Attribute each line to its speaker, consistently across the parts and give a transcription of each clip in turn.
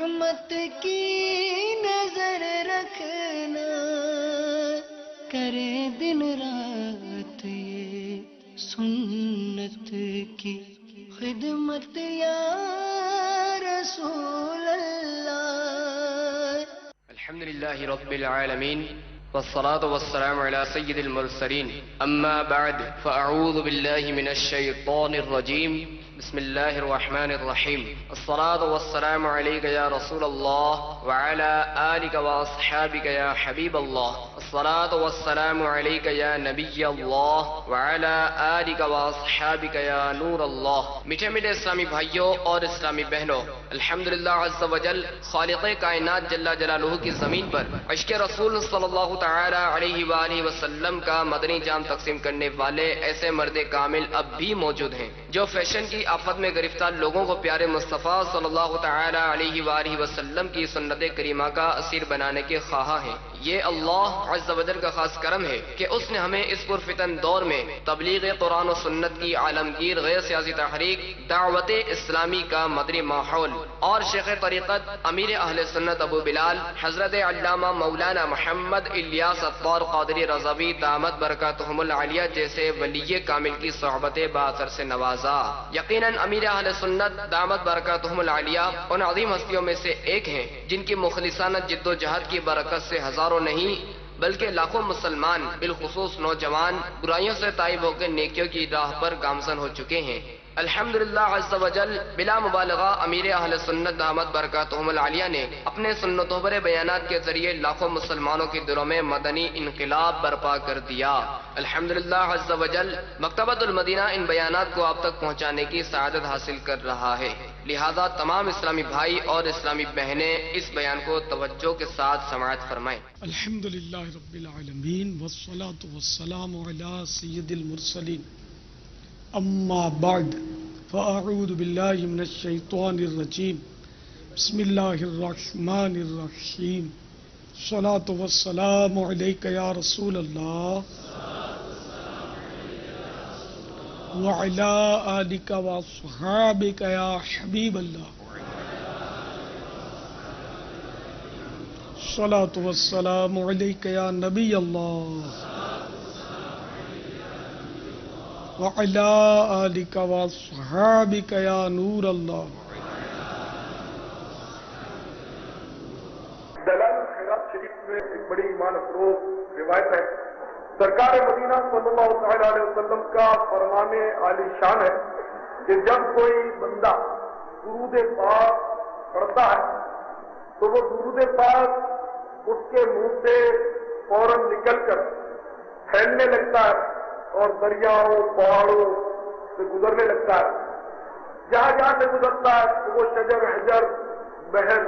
Speaker 1: رحمت کی نظر رکھنا، کرے دن رات یہ سنت کی خدمت یا رسول اللہ۔
Speaker 2: الحمدللہ رب العالمین والصلاة والسلام على سید المرسلین، اما بعد فاعوذ باللہ من الشیطان الرجیم، بسم اللہ الرحمن الرحیم۔ الصلاة والسلام علیک یا رسول اللہ وعلى آلک واصحابک یا حبیب اللہ۔ الصلاة والسلام علیک یا نبی اللہ وعلى آلک واصحابک یا نور اللہ۔ میٹھے میٹھے اسلامی بھائیوں اور اسلامی بہنوں، الحمدللہ عز وجل خالق کائنات جل جلالہ کی زمین پر عشق رسول صلی اللہ تعالی علیہ وآلہ وسلم کا مدنی جام تقسیم کرنے والے ایسے مرد کامل اب بھی موجود ہیں جو فیشن کی آفت میں گرفتار لوگوں کو پیارے مصطفیٰ صلی اللہ تعالی علیہ وآلہ وسلم کی سنت کریمہ کا اسیر بنانے کے خواہاں ہیں۔ یہ اللہ عز و جل کا خاص کرم ہے کہ اس نے ہمیں اس پرفتن دور میں تبلیغ قرآن و سنت کی عالمگیر غیر سیاسی تحریک دعوت اسلامی کا مدنی ماحول اور شیخ طریقت امیر اہل سنت ابو بلال حضرت علامہ مولانا محمد الیاس اطہار قادری رضوی دامت برکاتہم العالیہ جیسے ولی کامل کی صحبت باثر سے نوازا۔ یقیناً امیر اہل سنت دامت برکاتہم العالیہ ان عظیم ہستیوں میں سے ایک ہیں جن کی مخلصانہ جد و جہد کی برکت سے ہزاروں نہیں بلکہ لاکھوں مسلمان بالخصوص نوجوان برائیوں سے تائب ہو کے نیکیوں کی راہ پر گامزن ہو چکے ہیں۔ الحمدللہ عز و جل بلا مبالغہ امیر اہل سنت دامت برکاتہم العالیہ نے اپنے سنتوں پر بیانات کے ذریعے لاکھوں مسلمانوں کے دلوں میں مدنی انقلاب برپا کر دیا۔ الحمدللہ عز و جل مکتبۃ المدینہ ان بیانات کو آپ تک پہنچانے کی سعادت حاصل کر رہا ہے، لہذا تمام اسلامی بھائی اور اسلامی بہنیں اس بیان کو توجہ کے ساتھ سماعت فرمائیں۔
Speaker 3: الحمدللہ رب العالمین والصلاة والسلام علی سید المرسلین، اما بعد فاعوذ باللہ من الشیطان الرجیم، بسم اللہ الرحمن الرحیم، الصلاة والسلام علیک یا رسول اللہ وعلی آلک واصحابک یا حبیب اللہ، الصلاة والسلام علیک یا نبی اللہ وعلی آلک واصحابک یا نور اللہ۔
Speaker 4: دلائل خیرات شریف میں ایک بڑی ایمان افروز روایت ہے۔ سرکار مدینہ صلی اللہ تعالی علیہ وسلم کا فرمان عالی شان ہے کہ جب کوئی بندہ درود پاک پڑھتا ہے تو وہ درود پاک اس کے منہ سے فوراً نکل کر پھیلنے لگتا ہے اور دریاؤں پہاڑوں سے گزرنے لگتا ہے۔ جہاں جہاں سے گزرتا ہے تو وہ شجر حجر بحر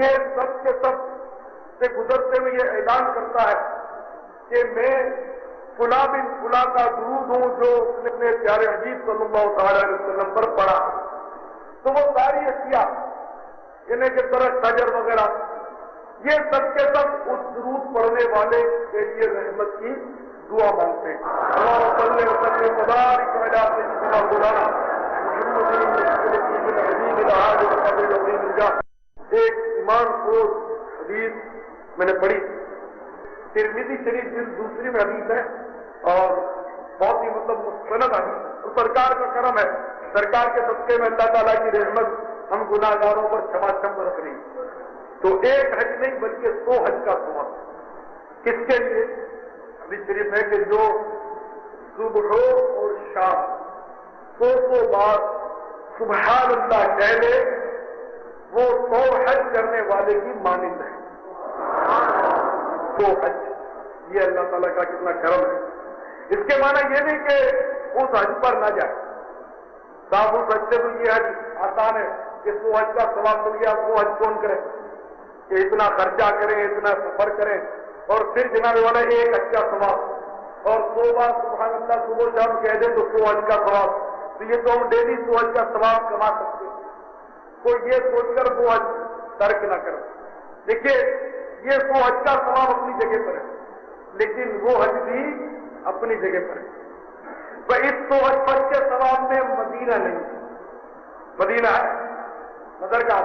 Speaker 4: یہ سب کے سب سے گزرتے ہوئے یہ اعلان کرتا ہے کہ میں فلاں بن فلاں کا درود ہوں جو اس نے اپنے پیارے حبیب صلی اللہ تعالی علیہ وسلم پر پڑھا۔ تو وہ ساری اشیاء یعنی کہ درخت شجر وغیرہ یہ سب کے سب اس درود پڑھنے والے کے لیے رحمت کی دعا مانگتے ہیں۔ اللہم صلی وسلم وبارک علی سیدنا مولانا محمد الحبیب الحاج القدر عظیم الجاہ۔ ایک ایمان خور حدیث میں نے پڑھی، ترمذی شریف جلد دوسری میں حدیث ہے اور بہت ہی مستند حدیث، اور سرکار کا کرم ہے، سرکار کے صدقے میں اللہ تعالیٰ کی رحمت ہم گناہ گاروں پر چھما چھم رکھ رہی۔ تو ایک حج نہیں بلکہ 100 حج کا ثواب کس کے لیے؟ حدیث شریف ہے کہ جو صبح اور شام 100 بار سبحان اللہ کہہ لے وہ 100 حج کرنے والے کی مانند ہے۔ 100 حج، یہ اللہ تعالیٰ کا کتنا کرم ہے۔ اس کے معنی یہ نہیں کہ اس حج پر نہ جائے، صاحب اس حج سے تو یہ حج آسان ہے کہ 100 حج کا ثواب مل گیا، 100 حج کون کرے کہ اتنا خرچہ کریں، اتنا سفر کریں اور پھر جناب والا ایک حج کا ثواب اور 100 بار سبحان اللہ صبح شام کہہ دیں تو 100 حج کا ثواب، تو یہ تو ہم ڈیلی 100 حج کا ثواب کما سکتے ہیں۔ کوئی یہ سوچ کر وہ حج ترک نہ کرے۔ دیکھیے یہ 100 حج کا ثواب اپنی جگہ پر ہے لیکن وہ حج بھی اپنی جگہ پر ہے۔ تو اس 100 حج کے ثواب میں مدینہ نہیں، مدینہ ہے مدرگاہ،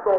Speaker 4: 100,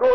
Speaker 4: 2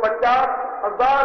Speaker 4: 50,000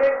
Speaker 4: 1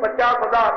Speaker 4: 50,000।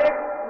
Speaker 4: 1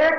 Speaker 4: 1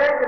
Speaker 4: 1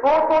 Speaker 4: 100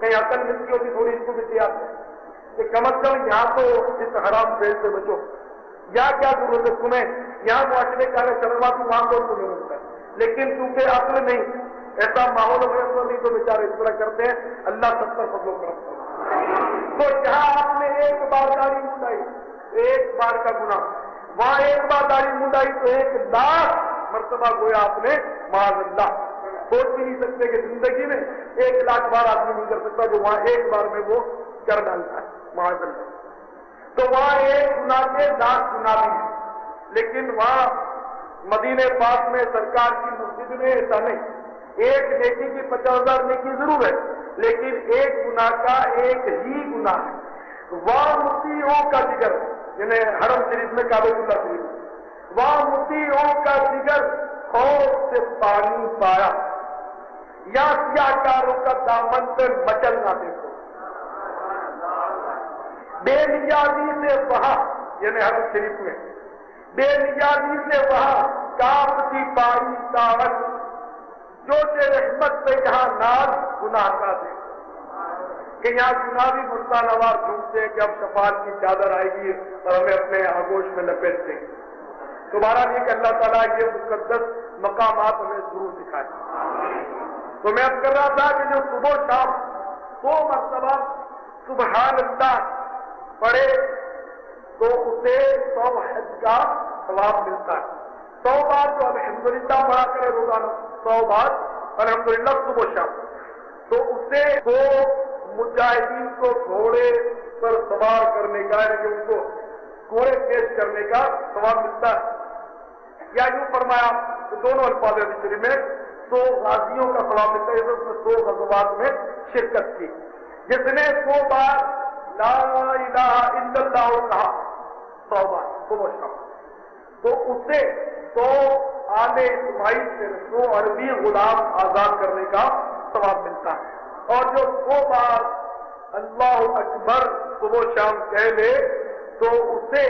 Speaker 4: کہیں عقل ملتی ہوتی تھوڑی اس کو بھی دیا کہ کم از کم یہاں تو اس حرام فیل سے بچو. یا کیا ضرورت ہے تمہیں یہاں معاشرے کا شرما تو مان دو تمہیں ملتا ہے, لیکن کیونکہ عقل نہیں, ایسا ماحول وغیرہ نہیں تو بیچارے اس طرح کرتے ہیں. اللہ سب پر فضل و کرم کرتا. تو جہاں آپ نے ایک بار داڑھی منڈائی, ایک بار کا گناہ, وہاں ایک بار داڑھی منڈائی تو 1,00,000 مرتبہ گویا آپ نے معاذ اللہ. سوچ بھی نہیں سکتے کہ زندگی میں 1,00,000 بار آدمی نہیں کر سکتا جو وہاں ایک بار میں وہ کر ڈالتا ہے معاذ اللہ. تو وہاں ایک گناہ کے 1,00,000 گناہ بھی ہے. لیکن وہاں مدینے پاک میں سرکار کی مسجد میں ایسا نہیں. ایک نیکی کی 50,000 نیکی ضرور ہے, لیکن ایک گناہ کا ایک ہی گناہ ہے. وہاں مطیعوں کا ذکر, یعنی حرم شریف میں کعبۃ اللہ شریف, وہاں مطیعوں کا ذکر خوف سے پانی پایا یا سیاہکاروں کا دامن پہ مچل نہ دیکھو. بے نیازی سے وہاں, یعنی حرم شریف میں بے نیازی سے وہاں کاپتی پاری داون, جو سے رحمت پہ یہاں ناز گناہ کا دے. کہ یہاں گناہ بھی مستانوار ڈھونڈتے ہیں کہ اب شفاعت کی چادر آئے گی اور ہمیں اپنے آگوش میں لپیٹتے ہیں. تمہارا نہیں کہ اللہ تعالیٰ یہ مقدس مقامات ہمیں ضرور دکھائے. تو میں اب کر رہا تھا کہ جو صبح و شام 2 مرتبہ سبحان اللہ پڑھے تو اسے 100 حج کا ثواب ملتا ہے. 100 بار جو الحمدللہ پڑھا کرے روزانہ, 100 بار الحمدللہ صبح و شام, تو اسے 2 مجاہدین کو گھوڑے پر سوار کرنے کا, یعنی کہ ان کو گھوڑے پیش کرنے کا ثواب ملتا ہے. یا یوں فرمایا کہ دونوں الفاظ شریف میں 100 غازیوں کا ثواب ملتا ہے. اس نے 100 غزوات میں شرکت کی. جس نے 100 بار لا الہ الا اللہ کہا 100 بار صبح شام, تو اسے 100 آل اسماعیل سے 100 عربی غلام آزاد کرنے کا ثواب ملتا ہے. اور جو 100 بار اللہ اکبر صبح شام کہہ لے تو اسے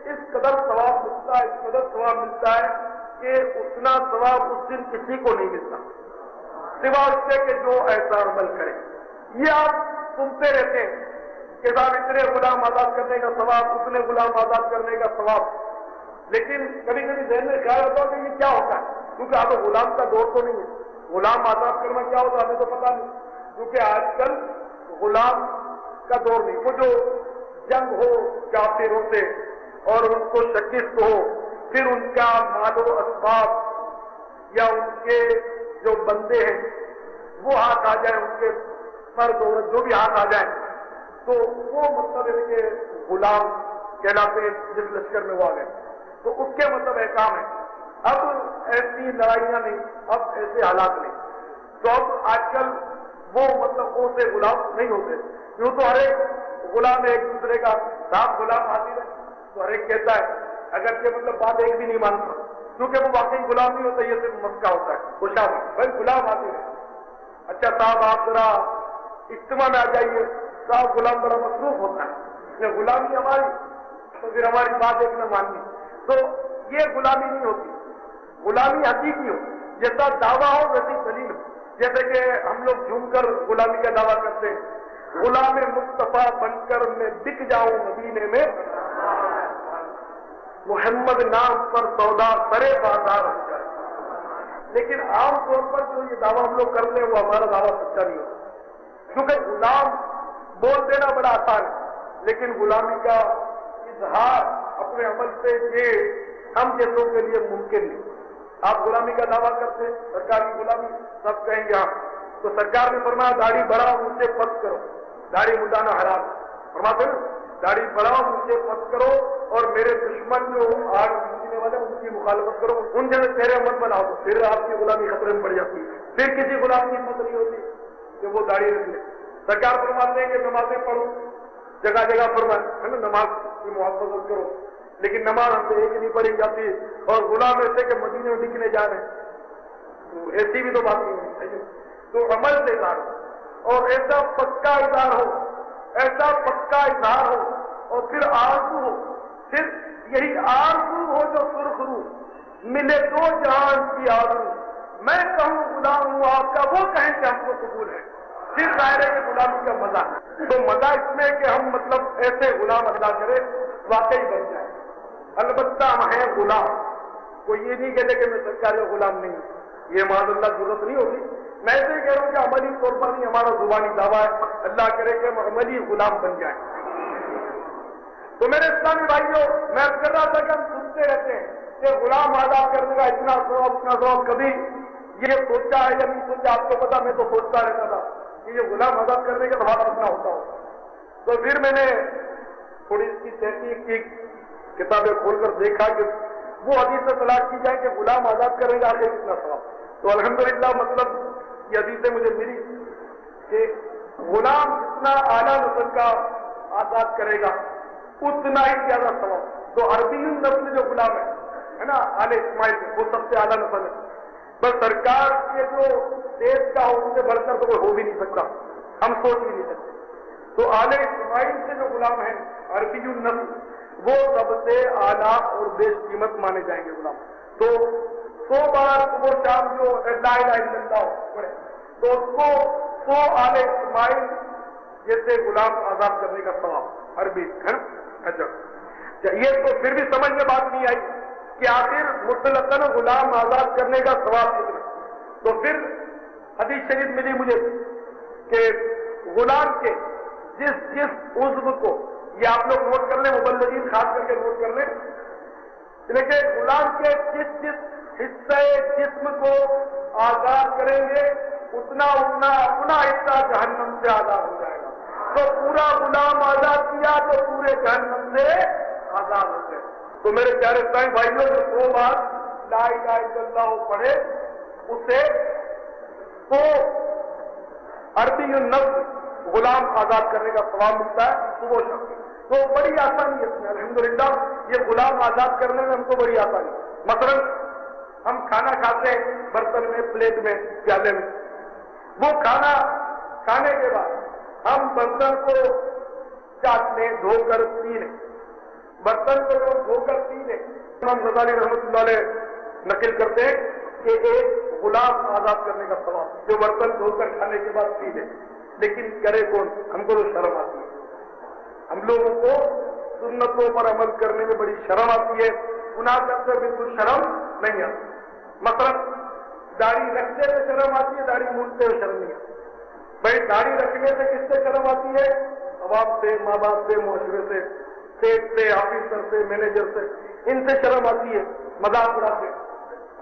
Speaker 4: اس قدر ثواب ملتا ہے, اس قدر ثواب ملتا ہے کہ اتنا ثواب اس دن کسی کو نہیں ملتا سوا اس سے کہ جو ایسا عمل کرے. یہ آپ سنتے رہتے ہیں کہ صاحب اتنے غلام آزاد کرنے کا ثواب, اتنے غلام آزاد کرنے کا ثواب, لیکن کبھی کبھی ذہن میں خیال ہوتا ہے کہ یہ کیا ہوتا ہے, کیونکہ اب غلام کا دور تو نہیں ہے. غلام آزاد کرنا کیا ہوتا ہے ہمیں تو پتا نہیں, کیونکہ آج کل غلام کا دور نہیں. وہ جو جنگ ہو کافروں سے اور ان کو شکست ہو, پھر ان کا مال و اسباب یا ان کے جو بندے ہیں وہ ہاتھ آ جائیں, ان کے فرد عورت جو بھی ہاتھ آ جائیں, تو وہ مطلب ہے کہ غلام کہلاتے ہیں جس لشکر میں وہ آ گئے. تو اس کے مطلب احکام ہے. اب ایسی لڑائیاں نہیں, اب ایسے حالات نہیں. تو اب آج کل وہ مطلب وہ سے غلام نہیں ہوتے. یوں تو ہر ایک غلام ایک دوسرے کا صاحب غلام حاضر ہے تو ہر ایک کہتا ہے, اگرچہ مطلب بات ایک بھی نہیں مانتا, کیونکہ وہ واقعی غلام نہیں ہوتا, یہ صرف مسکا ہوتا ہے. خوشا بھائی غلام حاضر ہے, اچھا صاحب آپ ذرا اجتماع میں آ جائیے. صاحب غلام بڑا مصروف ہوتا ہے, غلامی ہماری تو پھر ہماری بات ایک نہ ماننی. تو یہ غلامی نہیں ہوتی. غلامی حقیقی ہو, جیسا دعویٰ ہو ویسی دلیل ہو. جیسے کہ ہم لوگ جھوم کر غلامی کا دعویٰ کرتے ہیں, غلام مصطفیٰ بن کر میں بک جاؤں مدینے میں, محمد نام پر سودا سرے بازار ہو جائے. لیکن عام طور پر جو یہ دعویٰ ہم لوگ کرتے ہیں وہ ہمارا دعویٰ سچا نہیں ہوتا, کیونکہ غلام بول دینا بڑا آسان ہے, لیکن غلامی کا اظہار اپنے عمل سے یہ ہم جیسوں کے لیے ممکن نہیں. آپ غلامی کا دعویٰ کرتے ہیں, سرکار کی غلامی, سب کہیں گے ہاں. تو سرکار نے فرمایا داڑھی بڑھاؤ مجھے پس کرو, داڑھی مڈانا حرام. فرماتے ہیں داڑھی بڑھاؤ مجھے پس کرو, اور میرے دشمن جو آگ جیتنے والے ان کی مخالفت کرو, ان جگہ چہرے مت بناؤ, تو پھر آپ کی غلامی خطرے میں پڑ جاتی ہے. پھر کسی غلام کی ہمت نہیں ہوتی کہ وہ داڑھی رکھ لے. سرکار فرماتے ہیں کہ نمازیں پڑھو, جگہ جگہ فرمائے نا نماز کی محافظت کرو, لیکن نماز ہم سے ایک ہی نہیں پڑھی جاتی, اور غلام ایسے کہ مدینے میں لکھنے جا رہے ہیں, تو ایسی بھی تو بات نہیں ہونی چاہیے. تو عمل سے اظہار ہو, اور ایسا پکا اظہار ہو, ایسا پکا اظہار ہو, اور پھر آرزو ہو, پھر یہی آرزو ہو جو سرخ رو ملے 2 جہان کی آرزو. میں کہوں غلام ہوں آپ کا, وہ کہیں کہ ہم کو قبول ہے. پھر ظاہر ہے کہ غلامی کا مزہ، تو مزہ اس میں کہ ہم مطلب ایسے غلام ادا کریں واقعی بن جائیں۔ البتہ ہم ہیں غلام، کوئی یہ نہیں کہتے کہ میں سرکار کا غلام نہیں ہوں، یہ معاذ اللہ ضرورت نہیں ہوگی۔ میں ایسے کہہ رہا ہوں کہ عملی طور پر نہیں، ہمارا زبانی دعویٰ ہے، اللہ کرے کہ ہم عملی غلام بن جائیں۔ تو میرے اسلامی بھائیوں، میں کر رہا تھا کہ ہم سنتے رہتے ہیں کہ غلام آزاد کرنے کا اتنا ثواب کبھی یہ سوچا ہے یا نہیں سوچا؟ آپ کو پتا، میں تو سوچتا رہتا تھا کہ یہ غلام آزاد کرنے کا ثواب کتنا ہوتا ہو۔ تو پھر میں نے تھوڑی اس کی تحقیق کی، کتابیں کھول کر دیکھا کہ وہ حدیث سے تلاش کی جائے کہ غلام آزاد کرنے کا آگے کتنا ثواب۔ تو الحمدللہ مطلب یہ حدیثیں مجھے ملی کہ غلام جتنا اعلیٰ نسل کا آزاد کرے گا اتنا ہی زیادہ ثواب۔ تو عربی نسل جو غلام ہے نا، آل اسماعیل وہ سب سے اعلیٰ نسل ہے، بس سرکار کے جو دیش کا ہو ان سے بڑھ کر تو کوئی ہو بھی نہیں سکتا، ہم سوچ بھی نہیں سکتے۔ تو آل اسماعیل سے جو غلام ہیں عربی نسل، وہ سب سے اعلیٰ اور بیش قیمت مانے جائیں گے غلام۔ تو 100 بار صبح شام جو لا الہ الا اللہ پڑھے تو اس کو 100 آل اسماعیل جیسے غلام آزاد کرنے کا ثواب عربی ہے۔ اچھا، یہ تو پھر بھی سمجھ میں بات نہیں آئی کہ آخر مطلقاً غلام آزاد کرنے کا ثواب کتنا۔ تو پھر حدیث شریف ملی مجھے کہ غلام کے جس عضو کو، یہ آپ لوگ نوٹ کر لیں، مبلغین خاص کر کے نوٹ کر لیں، لیکن غلام کے جس حصے جسم کو آزاد کریں گے اتنا اپنا حصہ جہنم سے آزاد ہو جائے گا۔ تو پورا غلام آزاد کیا تو پورے جہنم سے آزاد ہوتے۔ تو میرے پیارے اسلامی بھائیوں، جو 2 بار لا الہ الا اللہ پڑھے اسے تو عربی نفس غلام آزاد کرنے کا ثواب ملتا ہے صبح شام۔ تو بڑی آسانی ہے اس میں، الحمدللہ یہ غلام آزاد کرنے میں ہم کو بڑی آسانی۔ مثلا ہم کھانا کھاتے ہیں برتن میں، پلیٹ میں، پیالے میں، وہ کھانا کھانے کے بعد ہم برتن کو چاٹ لیں، دھو کر پی لیں، برتن کو دھو کر پی لیں۔ امام غزالی رحمۃ اللہ علیہ نقل کرتے ہیں کہ ایک غلام آزاد کرنے کا ثواب، جو برتن دھو کر کھانے کے بعد پی لے۔ لیکن کرے کون؟ ہم کو تو شرم آتی ہے، ہم لوگوں کو سنتوں پر عمل کرنے میں بڑی شرم آتی ہے، گناہ کرتے ہوئے بالکل شرم نہیں آتی۔ مثلا داڑھی رکھتے ہوئے شرم آتی ہے، داڑھی مونڈتے ہوئے شرم نہیں آتی۔ بھائی داڑھی رکھنے سے کس سے شرم آتی ہے؟ عوام سے، ماں باپ سے، معاشرے سے، سیٹ سے، آفیسر سے، مینیجر سے، ان سے شرم آتی ہے، مذاق اڑاتے۔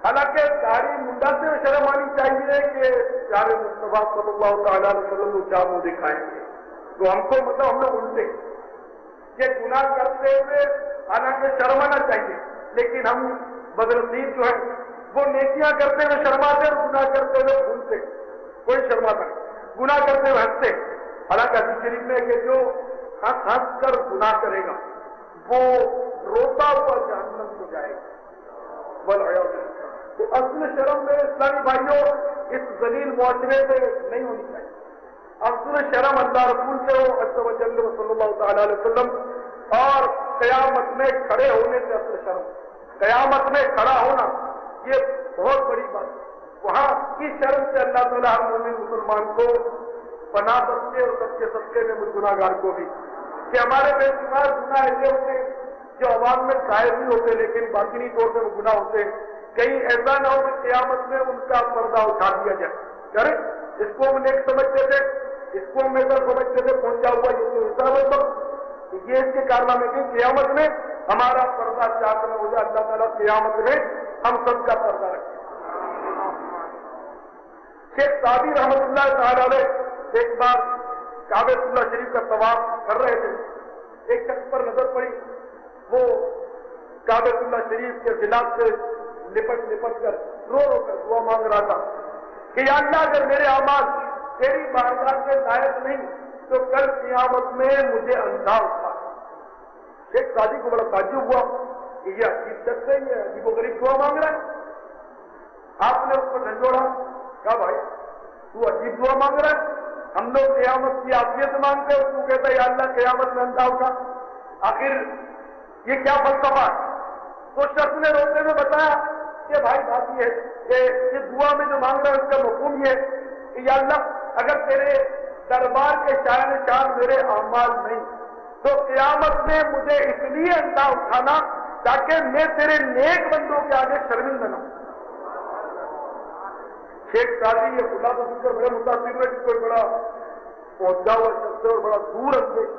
Speaker 4: حالانکہ داڑھی منڈاتے ہوئے شرم آنی چاہیے کہ پیارے مصطفیٰ صلی اللہ تعالیٰ علیہ وسلم کو کیا منہ دکھائیں گے۔ تو ہم کو مطلب ہم لوگ الٹے کہ گناہ کرتے ہوئے حالانکہ شرم آنا چاہیے، لیکن ہم بدنصیب جو ہے وہ نیکیاں کرتے ہوئے شرماتے اور گناہ کرتے ہوئے بھولتے، کوئی شرماتا نہیں، گناہ کرتے ہوئے ہنستے۔ حالانکہ حدیث شریف میں کہ جو ہنس ہنس کر گناہ کرے گا وہ روتا ہوا جہنم کو جائے گا، والعیاذ باللہ۔ تو اصل شرم میرے اسلامی بھائیوں اس ذلیل معاشرے سے نہیں ہونی چاہیے۔ اصل شرم اللہ رسول سے ہو عز و جل صلی اللہ تعالیٰ علیہ وسلم، اور قیامت میں کھڑے ہونے سے اصل شرم، قیامت میں کھڑا ہونا یہ بہت بڑی بات ہے۔ وہاں کی شرم سے اللہ تعالیٰ ہر مومن مسلمان کو پناہ بخشے، اور سب کے صدقے میں مجھ گناہ گار کو بھی، کہ ہمارے بے شمار گناہ ایسے ہوتے جو عوام میں ظاہر نہیں ہوتے لیکن باطنی طور پہ وہ گناہ ہوتے ہیں۔ کہیں ایسا نہ ہو کہ قیامت میں ان کا پردہ اٹھا دیا جائے، ارے اس کو ہم نیک سمجھتے تھے، اس کو ہم ایسا سمجھتے تھے پہنچا ہوا، یہ اس کے کارنامے کی قیامت میں ہمارا پردہ چاک نہ ہو جائے۔ اللہ تعالیٰ قیامت میں ہم سب کا پردہ رکھے۔ شیخ سعدی رحمۃ اللہ تعالیٰ علیہ ایک بار کعبۃ اللہ شریف کا طواف کر رہے تھے، ایک شخص پر نظر پڑی، وہ کعبۃ اللہ شریف کے غلاف سے لپٹ کر رو کر دعا مانگ رہا تھا کہ یا اللہ اگر میرے اعمال تیری بارگاہ کے لائق نہیں تو کل قیامت میں مجھے اندھا اٹھا۔ شیخ سعدی کو بڑا تعجب ہوا کہ یہ عجیب شخص ہے، یہ عجیب و غریب دعا مانگ رہا ہے۔ آپ نے اس کو جھنجھوڑا، کہا بھائی تو عجیب دعا مانگ رہا ہے، ہم لوگ قیامت کی عافیت مانگتے ہیں، تو کہتا ہے یا اللہ قیامت میں اندھا اٹھا۔ آخر یہ کیا فلسفہ ہے؟ تو شخص نے روتے ہوئے بتایا کہ بھائی بات یہ ہے کہ یہ دعا میں جو مانگ رہا ہے اس کا مفہوم یہ ہے کہ یا اللہ اگر تیرے دربار کے شاہنشاہ میرے اعمال نہیں، تو قیامت میں مجھے اس لیے اندھا اٹھانا تاکہ میں تیرے نیک بندوں کے آگے شرمندہ نہ ہوں۔ شیخ سعدی یہ خدا تو سن کر بڑے متاثر ہوئے کہ کوئی بڑا پہنچا ہوا شخص ہے اور بڑا دور اندیش۔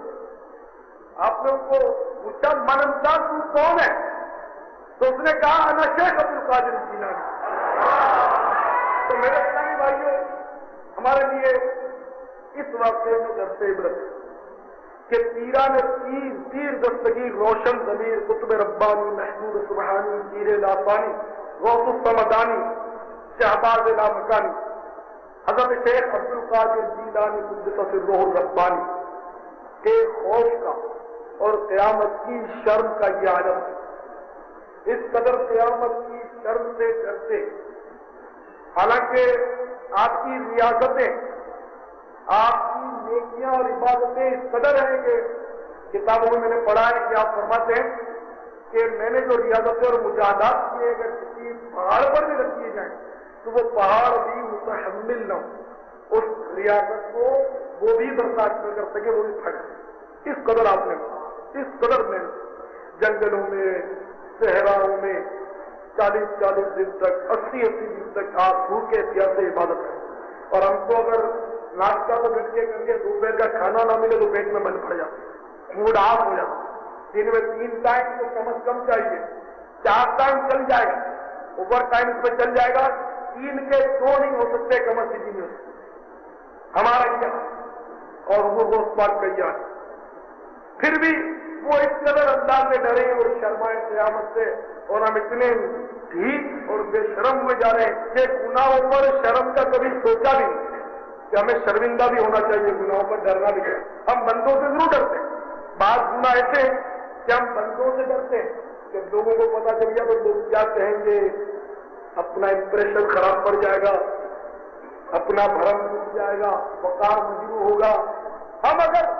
Speaker 4: آپ نے ان کو پوچھا من انداز تو کون ہے؟ تو اس نے کہا انا شیخ عبد القادر جیلانی۔ تو میرے اسلامی بھائیوں، ہمارے لیے اس واقعے میں درس عبرت ہے کہ پیران پیر دستگیر روشن ضمیر قطب ربانی محمود سبحانی پیر لاسانی غوث الصمدانی شہباز لامکانی حضرت شیخ عبد القادر جیلانی قدس سرہ الربانی کے خوف کا اور قیامت کی شرم کا یہ عالم ہے۔ اس قدر قیامت کی شرم سے ڈرتے، حالانکہ آپ کی ریاستیں، آپ کی نیکیاں اور عبادتیں اس قدر ہیں کہ کتابوں میں نے پڑھا ہے کہ آپ فرماتے ہیں کہ میں نے جو ریاضتیں اور مجاہدات کیے اگر کسی پہاڑ پر بھی رکھ دیے جائیں تو وہ پہاڑ بھی متحمل نہ ہو، اس ریاضت کو وہ بھی برداشت نہ کر سکے، وہ بھی پھٹ جائے۔ اس قدر آپ نے اس قدر میں جنگلوں میں صحراؤں میں 40 دن تک 80 دن تک آپ بھوکے پیاسے عبادت کریں، اور ہم کو اگر ناشتہ تو گھٹ کے کر کے دوپہر کا کھانا نہ ملے تو پیٹ میں بند پڑ جاتا، موڈ آف ہو جاتا۔ دن میں 3 ٹائم تو کم از کم چاہیے، 4 ٹائم چل جائے گا، اوور ٹائم اس میں چل جائے گا، 3 کے 2 نہیں ہو سکتے کم از کم میں ہمارا یہ اور وہ پاک کا یہ۔ پھر بھی وہ اس قدر انداز میں ڈرے اور شرمائے قیامت سے، اور ہم اتنے ڈھیٹ اور بے شرم ہوئے جا رہے ہیں کہ گناہوں پر شرم کا کبھی سوچا بھی نہیں کہ ہمیں شرمندہ بھی ہونا چاہیے، گناہوں پر ڈرنا بھی ہے۔ ہم بندوں سے ضرور ڈرتے ہیں، بعض گناہ ایسے ہیں کہ ہم بندوں سے ڈرتے ہیں کہ لوگوں کو پتا چل گیا تو لوگ کیا کہیں گے، اپنا امپریشن خراب پڑ جائے گا، اپنا بھرم ٹوٹ جائے گا، وقار مجروح ہوگا۔ ہم اگر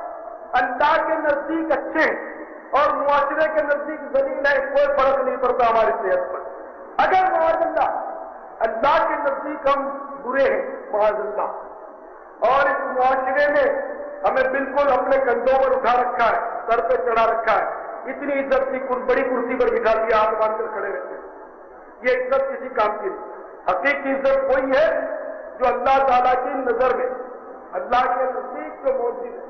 Speaker 4: اللہ کے نزدیک اچھے ہیں اور معاشرے کے نزدیک ذلیل ہے، کوئی فرق نہیں پڑتا ہماری صحت پر۔ اگر معاذ اللہ کے نزدیک ہم برے ہیں معاذ اللہ، اور اس معاشرے میں ہمیں بالکل اپنے کندھوں پر اٹھا رکھا ہے، سر پہ چڑھا رکھا ہے، اتنی عزت کی بڑی کرسی پر بٹھا دیا، ہاتھ باندھ کر کھڑے رہتے ہیں، یہ عزت کسی کام کی نہیں۔ حقیقی عزت وہی ہے جو اللہ تعالیٰ کی نظر میں، اللہ کے نزدیک جو موجود ہے۔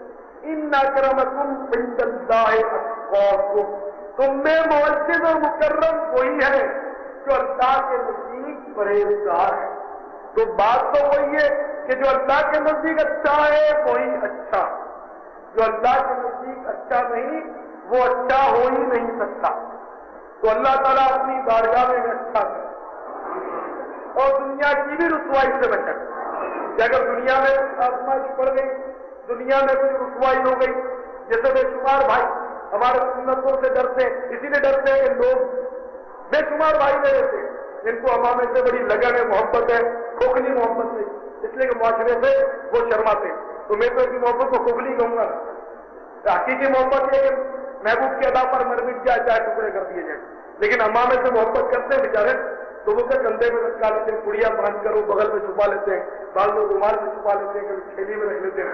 Speaker 4: ان اکرمکم عند اللہ اتقاکم، تم میں معزز اور مکرم وہی ہے جو اللہ کے نزدیک پرہیزگار ہے۔ تو بات تو وہی ہے کہ جو اللہ کے نزدیک اچھا ہے وہی اچھا، جو اللہ کے نزدیک اچھا نہیں وہ اچھا ہو ہی نہیں سکتا۔ تو اللہ تعالیٰ اپنی بارگاہ میں اچھا کرے اور دنیا کی بھی رسوائی سے بچے کہ اگر دنیا میں آزمائش پڑ گئی، دنیا میں کوئی رسوائی ہو گئی، جیسے بے شمار بھائی ہمارے سنتوں سے ڈرتے ہیں، اسی لیے ڈرتے ہیں کہ لوگ بے شمار بھائی میرے تھے جن کو امامے سے بڑی لگن ہے، محبت ہے، کھوکھلی محبت نہیں، اس لیے کہ معاشرے سے وہ شرماتے ہیں۔ تو میں تو ایسی محبت کو کھوکھلی کہوں گا، حقیقی محبت یہ کہ محبوب کی ادا پر مر مٹ جائے، چاہے ٹکڑے کر دیے جائیں، لیکن امامے سے محبت کرتے ہیں بیچارے لوگوں کے کندھے میں لٹکا لیتے ہیں، پڑیا باندھ کر وہ بغل میں چھپا لیتے ہیں، بعض لوگ رومال میں چھپا لیتے ہیں، کبھی تھیلی میں رکھ لیتے ہیں،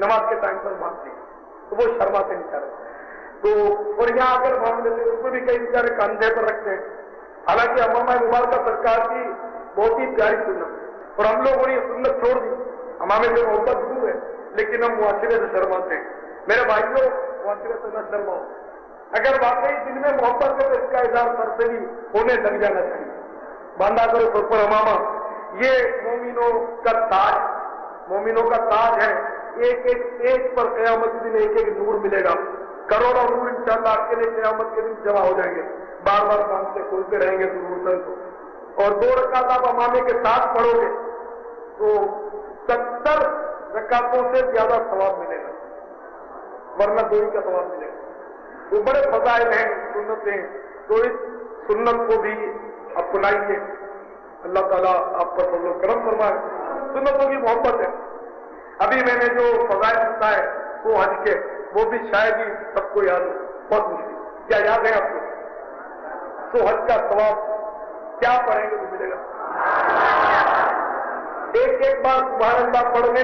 Speaker 4: نماز کے ٹائم پر باندھتے ہیں، تو وہ شرماتے ہیں بیچارے۔ تو اور یہاں آ کر باندھ لیتے ہیں، اس کو بھی کئی بیچارے کندھے پر رکھتے ہیں، حالانکہ امامہ مبارکہ سرکار کی بہت ہی پیاری سنت، اور ہم لوگوں نے یہ سنت چھوڑ دی۔ امامے سے محبت ضرور ہے لیکن ہم معاشرے سے شرماتے ہیں۔ میرے بھائیوں، معاشرے سے نہ شرماؤ، اگر واقعی دل میں محبت ہے تو اس کا اظہار سر سے بھی ہونے لگ جانا چاہیے۔ باندھا کرو سر پر امامہ، یہ مومنوں کا تاج، مومنوں کا تاج ہے۔ ایک ایک پیج پر قیامت کے دن ایک ایک نور ملے گا، کروڑوں نور انشاءاللہ آپ کے لیے قیامت کے دن جمع ہو جائیں گے، بار بار باندھتے کھولتے رہیں گے ضرورت کو۔ اور 2 رکعت آپ امامے کے ساتھ پڑھو گے تو 70 رکعتوں سے زیادہ ثواب ملے گا، ورنہ 2 کا ثواب ملے گا۔ وہ بڑے فضائل ہیں سنتیں، تو اس سنت کو بھی اپنائیے، اللہ تعالیٰ آپ پر فضل و کرم فرمائے۔ سنتوں کی محبت ہے۔ ابھی میں نے جو فضائل بتائے وہ حج کے، وہ بھی شاید ہی سب کو یاد ہے، بہت مشکل، کیا یاد ہے آپ کو؟ تو حج کا ثواب کیا پڑھیں گے تو ملے گا؟ ایک ایک بار سبحان اللہ پڑھنے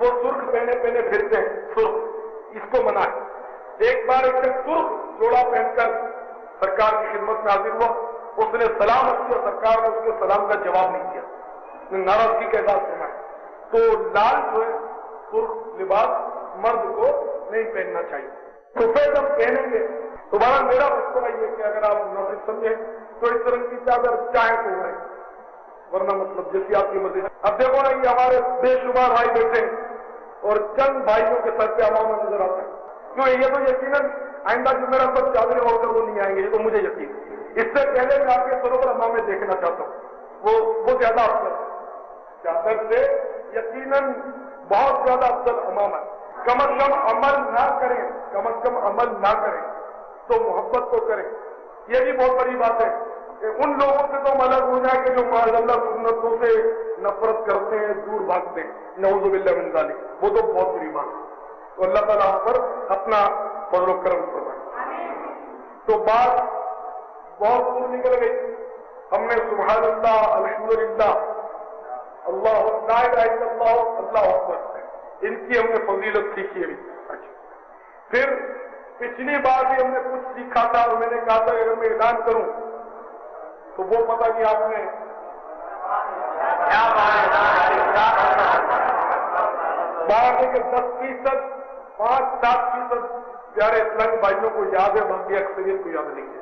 Speaker 4: وہ سرخ پہنے پہنے پھرتے ہیں، سرخ، اس کو منع ہے۔ ایک بار ایک سرخ جوڑا پہن کر سرکار کی خدمت میں حاضر ہوا، اس نے سلام کی اور سرکار نے اس کے سلام کا جواب نہیں دیا، ناراضگی کا اظہار فرمایا۔ تو لال جو ہے سرخ لباس مرد کو نہیں پہننا چاہیے۔ سفید ہم پہنیں گے دوبارہ میرا مشورہ یہ کہ اگر آپ مناسب سمجھیں تو اس طرح کی چادر چاہیں تو ہے، ورنہ مطلب جیسی آپ کی مرضی۔ اب دیکھو نا، یہ ہمارے بے شمار بھائی بیٹھے ہیں اور چند بھائیوں کے سر پہ عوام نظر آتا ہے، کیوں یہ تو یقیناً آئندہ جو میرا سب چادریں اوڑھ کر وہ نہیں آئیں گے، یہ تو مجھے یقین ہے۔ اس سے پہلے میں آپ کے سروں پر امام میں دیکھنا چاہتا ہوں، وہ زیادہ افضل ہے چادر سے، یقیناً بہت زیادہ افضل امام ہے۔ کم از کم عمل نہ کریں، کم از کم عمل نہ کریں تو محبت تو کریں۔ یہ بھی بہت بڑی بات ہے کہ ان لوگوں سے تو الگ ہو جائے کہ جو معاذ اللہ سنتوں سے نفرت کرتے ہیں، دور بھاگتے ہیں، نعوذ باللہ من ذالک، وہ تو بہت بڑی بات ہے۔ تو اللہ تعالیٰ پر اپنا فضل و کرم فرمائے۔ تو بات بہت دور نکل گئی، ہم نے سبحان اللہ، الحمدللہ، اللہ لا الہ الا اللہ، اللہ اکبر، ان کی ہم نے فضیلت سیکھی ہے۔ پھر پچھلی بار بھی ہم نے کچھ سیکھا تھا اور میں نے کہا تھا اگر میں اعلان کروں تو وہ پتہ نہیں آپ نے بارہ کہ 10%، 5-7% پیارے اسلام بھائیوں کو یاد ہے، باقی اکثریت کو یاد نہیں ہے۔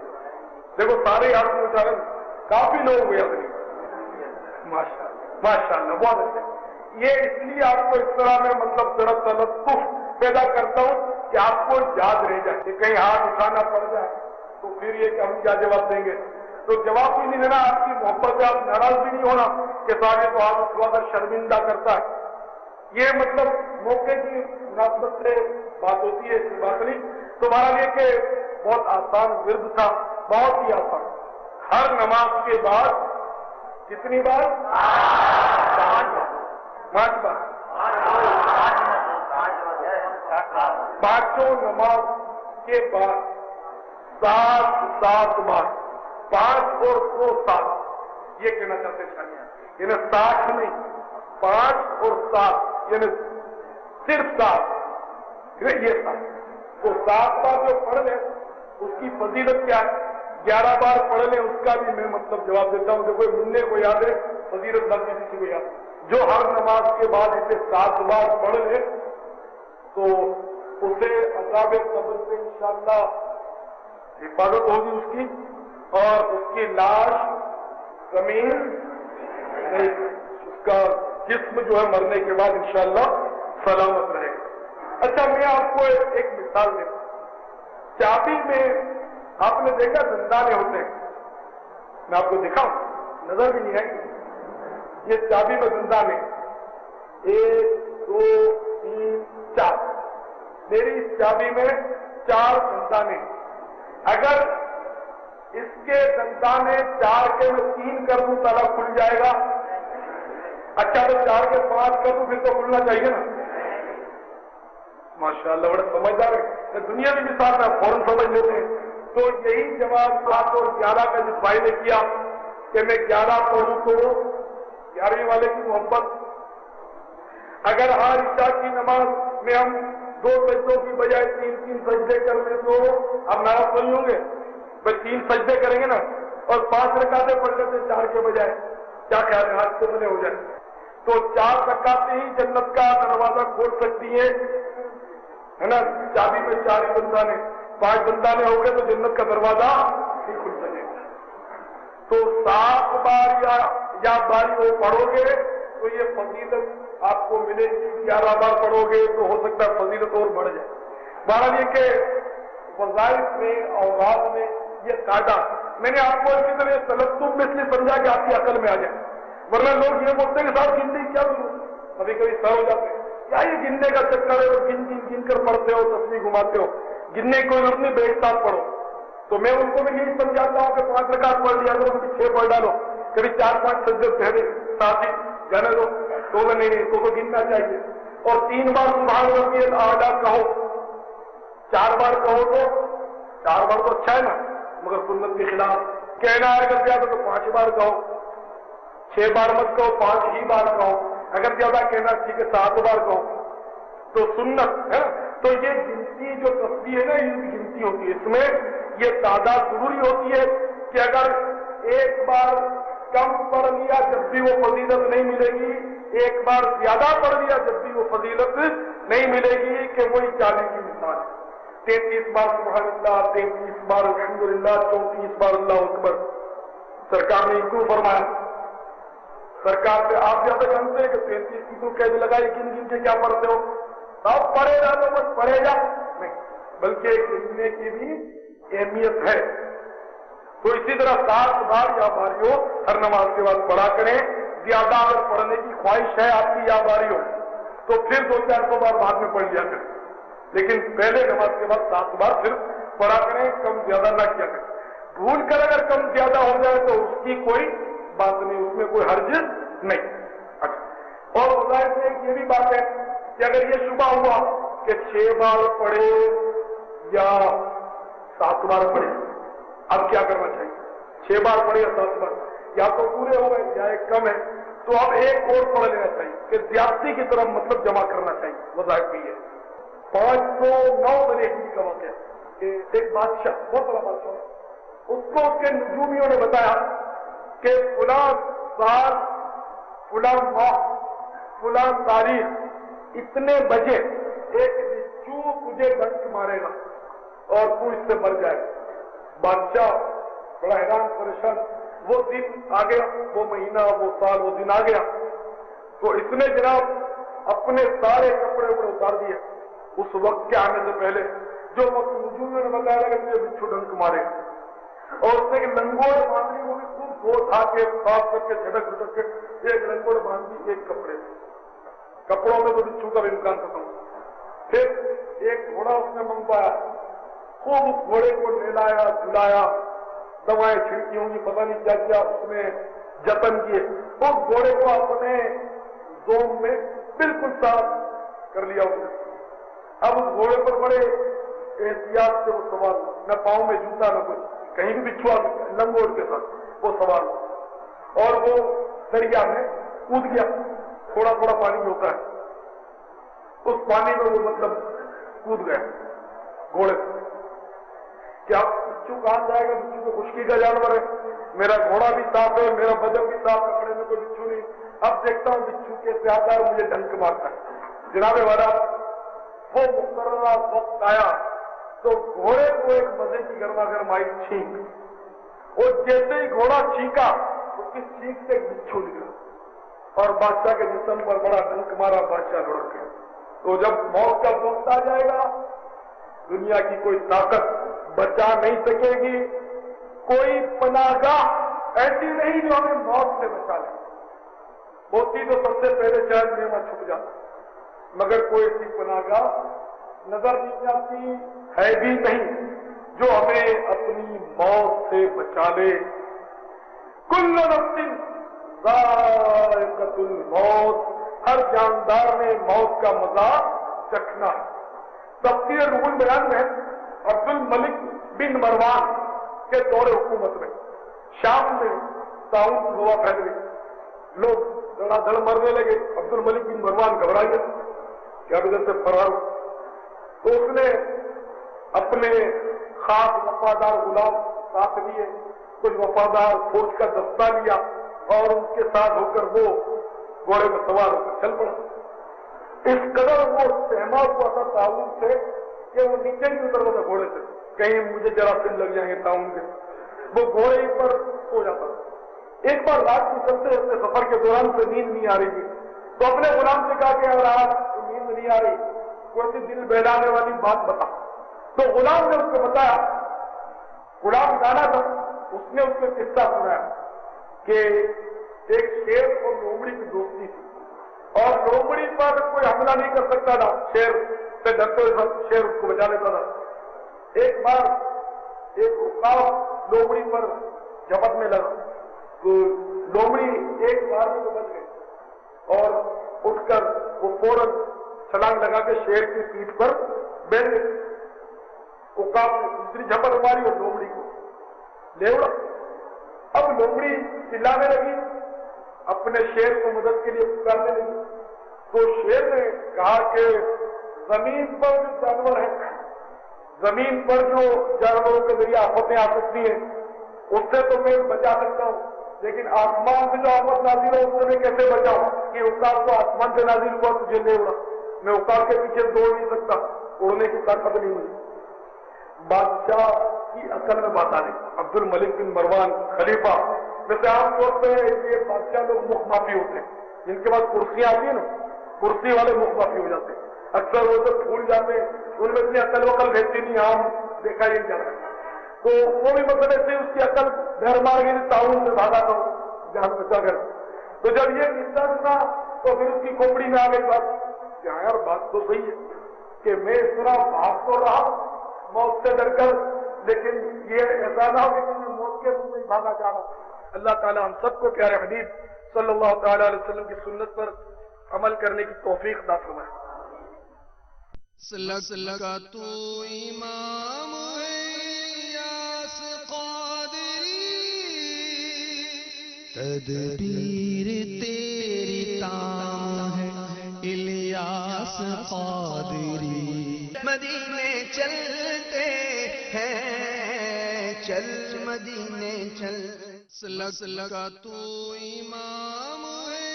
Speaker 4: دیکھو سارے یاد میں اٹھا رہے، کافی لوگوں کو یاد نہیں، ماشاء اللہ، بہت اچھا۔ یہ اس لیے آپ کو اس طرح میں مطلب ذرا تلطف پیدا کرتا ہوں کہ آپ کو یاد رہ جائے، کہ کہیں ہاتھ اٹھانا پڑ جائے تو پھر یہ کہ ہم کیا جواب دیں گے، تو جواب بھی نہیں دینا، آپ کی محبت سے آپ ناراض بھی نہیں ہونا کہ صاحب تو آپ تھوڑا سا شرمندہ کرتا ہے، یہ مطلب موقع کی مناسبت سے بات ہوتی ہے، ایسی بات نہیں۔ تو ہمارا یہ کہ بہت آسان ورد تھا، بہت ہی آسان، ہر نماز کے بعد کتنی بار؟ 5 بار، 5 نماز کے بعد 7 بار، 5 اور 2 7، یہ کہنا چاہتے ہیں، یعنی 60 نہیں، 5 اور 7، یعنی صرف 7، یہ 7۔ تو 7 بار جو پڑھ لیں اس کی فضیلت کیا ہے، 11 بار پڑھ لیں اس کا بھی میں مطلب جواب دیتا ہوں۔ دیکھو منہ کو یاد ہے، فضیلت لفظ کسی کو یاد ہے، جو ہر نماز کے بعد اسے 7 بار پڑھ لے تو اسے عذاب قبر سے انشاءاللہ حفاظت ہوگی اس کی، اور اس کی لاش زمین نہیں، اس کا جسم جو ہے مرنے کے بعد انشاءاللہ سلامت رہے گا۔ اچھا میں آپ کو ایک مثال دیتا ہوں، چابی میں آپ نے دیکھا زندانے ہوتے ہیں، میں آپ کو دکھاؤں، نظر بھی نہیں آئے، یہ چابی میں زندانے 1 2 3 4، میری اس چابی میں 4 زندانے، اگر اس کے دندانے 4 کے میں 3 کر دوں تالا کھل جائے گا، اچھا تو 4 کے 5 کر دوں پھر تو کھلنا چاہیے نا، ماشاءاللہ بڑے سمجھدار ہے، دنیا بھی مثال میں فوراً سمجھ لیتے ہیں۔ تو یہی جواب 7 اور 11 کا جس بھائی نے کیا کہ میں 11 پڑھوں تو 11ویں والے کی محبت، اگر ہر عشاء کی نماز میں ہم 2 سجدوں کی بجائے 3 سجدے کر لیں تو اب ناراض نہیں ہوں گے، بھائی 3 سجدے کریں گے نا، اور 5 رکعتیں پڑھ لیتے 4 کے بجائے، کیا خیال ہے ہاتھ سے بنے ہو جائے، تو 4 رکعتیں ہی جنت کا دروازہ کھول سکتی ہیں، ہے نا، چابی میں 4 ہی بندانے، 5 بندانے ہو گئے تو جنت کا دروازہ نہیں کھل سکے گا۔ تو 7 بار یا باری وہ پڑھو گے تو یہ فضیلت آپ کو ملے گی، 11 بار پڑھو گے تو ہو سکتا ہے فضیلت اور بڑھ جائے۔ بہرحال یہ کہ وظائف میں اوقات میں یہ قاعدہ میں نے آپ کو اسی طرح تلطف میں اس لیے سمجھا کہ آپ کی عقل میں آ جائے، ورنہ لوگ یہ بولتے ہیں کہ صاحب گننے کیا ضرورت، کبھی کبھی سر ہو جاتے ہیں، کیا یہ گننے کا چکر ہے، گن کر پڑھتے ہو، تسبیح گھماتے ہو، گننے کی کوئی ضرورت نہیں، بے حساب پڑھو۔ تو میں ان کو بھی یہی سمجھاتا ہوں کہ 5 رکعت پڑھ لیا کرو، کبھی 6 پڑھ ڈالو، کبھی 4-5 سجدے پہلے ساتھ ہی جانے دو، تو نہیں تو گننا چاہیے، اور 3 بار سبحان ربی الاعلیٰ کہو، 4 بار کہو تو 4 بار تو اچھا ہے نا، مگر سنت کے خلاف کہنا ہے، اگر زیادہ تو 5 بار کہو، 6 بار مت کہو، 5 ہی بار کہو، اگر زیادہ کہنا ٹھیک ہے 7 بار کہو، تو سنت ہے نا، تو یہ گنتی جو تصویر ہے نا، ان کی گنتی ہوتی ہے، اس میں یہ تعداد ضروری ہوتی ہے کہ اگر ایک بار کم پڑھ لیا جب بھی وہ فضیلت نہیں ملے گی، ایک بار زیادہ پڑھ لیا جب بھی وہ فضیلت نہیں ملے گی، کہ وہی 40 کی مثال ہے۔ 33 بار سبحان اللہ، 33 بار الحمدللہ، 34 بار اللہ اکبر۔ سرکار نے کیوں فرمایا؟ سرکار سے آپ زیادہ جانتے ہیں کہ 33 کی تو قید لگائی، گن گن کے کیا پڑھتے ہو؟ آپ پڑھے جا تو بس پڑھے جا نہیں، بلکہ گننے کی بھی اہمیت ہے۔ تو اسی طرح 7 بار یا باریوں ہر نماز کے بعد پڑھا کریں۔ زیادہ اگر پڑھنے کی خواہش ہے آپ کی یا باریوں تو پھر 200-400 بار بعد میں پڑھ لیا کریں، لیکن پہلے نماز کے بعد 7 بار صرف پڑھا کریں، کم زیادہ نہ کیا کریں۔ بھول کر اگر کم زیادہ ہو جائے تو اس کی کوئی بات نہیں، اس میں کوئی حرج نہیں۔ اچھا، اور ظاہر سے ایک یہ بھی بات ہے کہ اگر یہ شبہ ہوا کہ 6 بار پڑھے یا 7 بار پڑھے، اب کیا کرنا چاہیے؟ 6 بار پڑھے یا 7 بار، یا تو پورے ہو گئے یا ایک کم ہے، تو اب ایک اور پڑھ لینا چاہیے کہ زیادتی کی طرف مطلب جمع کرنا چاہیے۔ وضاحت بھی ہے 509 بنے کا واقعہ کہ ایک بادشاہ، بہت بڑا بادشاہ، اس کو اس کے نجومیوں نے بتایا کہ فلاں سال، فلاں ماہ، فلاں تاریخ، اتنے بجے ایک بچھو تجھے ڈنک مارے گا اور تو اس سے مر جائے گا۔ بادشاہ بڑا حیران پریشان، وہ دن آ گیا، وہ مہینہ، وہ سال، وہ دن آ گیا، تو اس نے جناب اپنے سارے کپڑے اتار دیے اس وقت کے آنے سے پہلے، جو وقت نجومیوں نے بتایا کہ مجھے بچھو ڈنک مارے گا، اور اس نے لنگوٹ باندھی، وہ بھی خوب دھو دھا کے صاف کر کے جھٹک جھٹک کے ایک لنگوٹ باندھی ایک کپڑے، کپڑوں میں تو بچھو کا بھی امکان ختم۔ پھر ایک گھوڑا اس نے منگوایا، خوب اس گھوڑے کو نہلایا جھلایا، دوائیں چھڑکی ہوں گی، پتہ نہیں کیا کیا اس میں جتن کیے، اس گھوڑے کو اپنے زوم میں بالکل صاف کر لیا اس نے۔ اب اس گھوڑے پر بڑے احتیاط سے وہ سوار، نہ پاؤں میں جوتا نہ کچھ، کہیں بھی بچھوا لنگوٹ کے ساتھ وہ سوار، اور وہ دریا میں کود گیا۔ تھوڑا تھوڑا پانی ہوتا ہے، اس پانی میں وہ مطلب کود گیا گھوڑے سے۔ کیا بچھو کہاں جائے گا؟ بچھو تو خشکی کا جانور ہے، میرا گھوڑا بھی صاف ہے، میرا بدن بھی صاف ہے، کپڑے میں کوئی بچھو نہیں، اب دیکھتا ہوں بچھو کیسے آتا ہے، مجھے ڈنک مارتا ہے۔ جناب والا وہ مقررہ وقت آیا تو گھوڑے کو ایک مزے کی گرما گرمائی چھینک، اور جیسے ہی گھوڑا چھینکا اس کی چھینک سے ایک بچھو نکلا اور بادشاہ کے جسم پر بڑا ڈنک مارا، بادشاہ لڑک گیا۔ تو جب موت کا وقت آ جائے گا، دنیا کی کوئی طاقت بچا نہیں سکے گی، کوئی پناہ گاہ ایسی نہیں جو ہمیں موت سے بچا لے۔ ہوتی تو سب سے پہلے شاید نعمت چھپ جاتا، مگر کوئی ایسی پناہ گاہ نظر نہیں آتی، ہے بھی نہیں جو ہمیں اپنی موت سے بچا لے۔ کل نفس ذائقۃ الموت، ہر جاندار نے موت کا مزہ چکھنا ہے۔ تفسیر روح البیان میں عبد الملک بن مروان کے دور حکومت میں شام میں طاعون کی وبا پھیل گئی، لوگ دھڑا دھڑ مرنے لگے۔ عبد الملک بن مروان گھبرائے گئے کہ اب ادھر سے فرار ہو، تو اس نے اپنے خاص وفادار غلام ساتھ لیے، کچھ وفادار فوج کا دستہ لیا، اور ان کے ساتھ ہو کر وہ گھوڑے میں سوار ہو کر چل پڑا۔ اس قدر وہ سہما ہوا تھا طاعون سے کہ وہ نیچے نہیں اترتا تھا گھوڑے سے، کہیں مجھے جراثیم لگ جائیں گے طاعون کے، وہ گھوڑے ہی پر سو جاتا تھا۔ ایک بار رات کو چلتے چلتے سفر کے دوران سے نیند نہیں آ رہی تھی، تو اپنے غلام سے کہا کہ اگر آج نیند نہیں آ رہی، کوئی سی دل بہلانے والی بات بتا۔ تو غلام نے اس کو بتایا، غلام دانا تھا، اس نے اس کو قصہ سنایا کہ ایک شیر اور لومڑی کی دوستی تھی، اور لومڑی پر کوئی حملہ نہیں کر سکتا تھا، شیر سے ڈرتے ہوئے شیر اس کو بچا لیتا تھا۔ ایک بار ایک عقاب لومڑی پر جھپٹنے لگا، تو لومڑی ایک بار میں تو بچ گئی، اور اٹھ کر وہ فوراً چھلانگ لگا کے شیر کی پیٹھ پر بیٹھ گئی۔ عقاب نے دوسری جھپٹ ماری اور لومڑی کو لے اڑا۔ اب لومڑی چلانے لگی، اپنے شیر کو مدد کے لیے پکارنے لگی، تو شیر نے کہا کہ زمین پر جو جانور ہیں، زمین پر جو جانوروں کے ذریعے آفتیں آ سکتی ہیں اس سے تو میں بچا سکتا ہوں، لیکن آسمان سے جو آفت نازل ہو اس سے میں کیسے بچاؤں؟ کہ عقاب تو آسمان سے نازل ہوا تجھے لے اڑا، میں عقاب کے پیچھے دوڑ نہیں سکتا، اڑنے کی طاقت نہیں مجھے۔ بادشاہ کی عقل میں بات آ رہی، عبد الملک بن مروان خلیفہ، ویسے عام طور پہ یہ بادشاہ لوگ مخ مافی ہوتے ہیں، جن کے پاس کرسیاں آتی ہیں نا، کرسی والے مخ مافی ہو جاتے ہیں، اکثر وہ سب بھول جاتے ہیں، ان میں اتنی عقل وقل رہتی نہیں، عام دیکھا ہی جاتا ہے۔ تو وہ بھی مسئلے سے اس کی عقل گھر مار گئی، تعاون سے بھاگا تھا جان بچا کر۔ تو جب یہ قصہ سنا تو پھر اس کی کھوپڑی میں آ گئی بات کہ ہاں یار بات تو صحیح ہے کہ میں اس طرح بھاگ تو رہا موت سے ڈر کر، لیکن یہ ایسا نہ ہو کہ میں موت کے منہ میں بھاگا جا رہا۔ اللہ تعالیٰ ہم سب کو پیارے حبیب صلی اللہ تعالیٰ علیہ وسلم کی سنت پر عمل کرنے کی توفیق عطا فرمائے۔
Speaker 1: سلک کا تو امام ہے یاس قادری، تدبیر تیری تام ہے الیاس قادری، مدینے چلتے ہیں چل مدینے چل، سلک کا تو امام ہے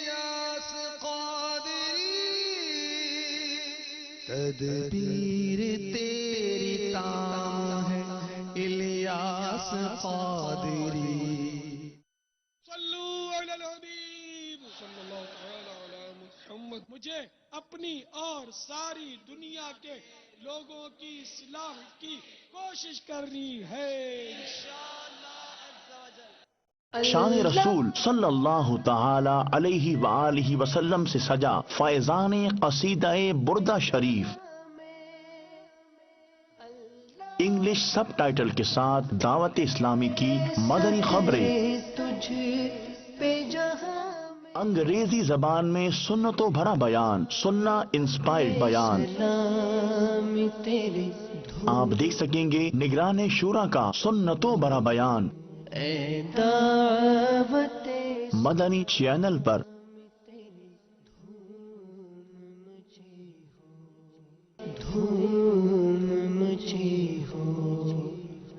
Speaker 1: یاس قادری، تدبیر تیری تام ہے الیاس قادری۔
Speaker 3: صلو علی الحبیب صلی اللہ تعالی علی محمد۔ مجھے اپنی اور ساری دنیا کے لوگوں کی اصلاح کی کوشش کرنی ہے انشاءاللہ عز و جل۔
Speaker 5: شان رسول صلی اللہ تعالی علیہ وآلہ وسلم سے سجا فیضان قصیدہ بردہ شریف، انگلش سب ٹائٹل کے ساتھ دعوت اسلامی کی مدنی خبریں،
Speaker 1: تجھ پہ جہاں
Speaker 5: انگریزی زبان میں سنتوں بھرا بیان، سننا انسپائرڈ بیان۔
Speaker 1: سلام تیری
Speaker 5: آپ دیکھ سکیں گے نگران شورا کا سنتوں بھرا بیان
Speaker 1: اے دعوت
Speaker 5: مدنی چینل پر۔
Speaker 1: دھوم مچی ہو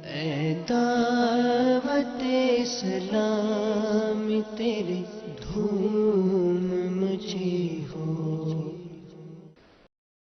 Speaker 1: اے دعوت اسلام تیری دھوم